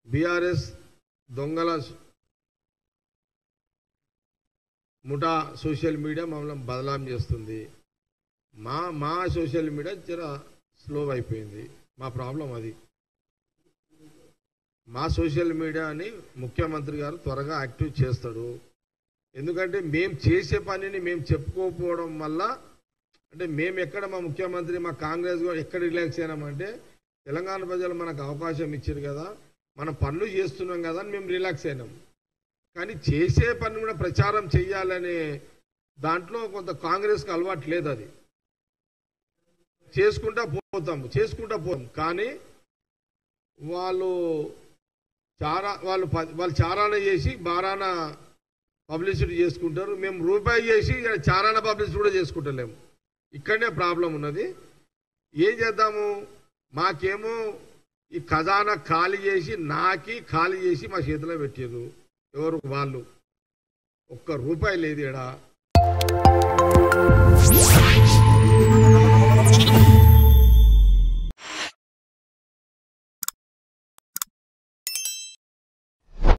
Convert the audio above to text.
BRS దొంగల ముఠా social media మమ్మల్ని బదలాం చేస్తుంది. మా సోషల్ మీడియా జర స్లో అయిపోయింది. మా ప్రాబ్లం అది. మా సోషల్ మీడియాని ముఖ్యమంత్రి గారు త్వరగా యాక్టివ్ చేస్తాడు. ఎందుకంటే మేము చేసే పనిని మేము చెప్పుకోకపోవడం వల్ల, అంటే మేము ఎక్కడ మా ముఖ్యమంత్రి మా కాంగ్రెస్ ఎక్కడ రిలాక్స్ అయినామంటే తెలంగాణ ప్రజలు మనకు అవకాశం ఇచ్చారు కదా, మనం పనులు చేస్తున్నాం కదా అని మేము రిలాక్స్ అయినాం. కానీ చేసే పని కూడా ప్రచారం చేయాలనే దాంట్లో కొంత కాంగ్రెస్కి అలవాటు లేదు. అది చేసుకుంటా పోతాం. కానీ వాళ్ళు చారాన చేసి బారాన పబ్లిసిటీ చేసుకుంటారు. మేము రూపాయి చేసి చారాన పబ్లిసిటీ కూడా చేసుకుంటలేము. ఇక్కడనే ప్రాబ్లం ఉన్నది. ఏం చేద్దాము? మాకేమో ఈ ఖజానా ఖాళీ చేసి మా చేతిలో పెట్టారు. ఎవరు వాళ్ళు? ఒక్క రూపాయి లేదు.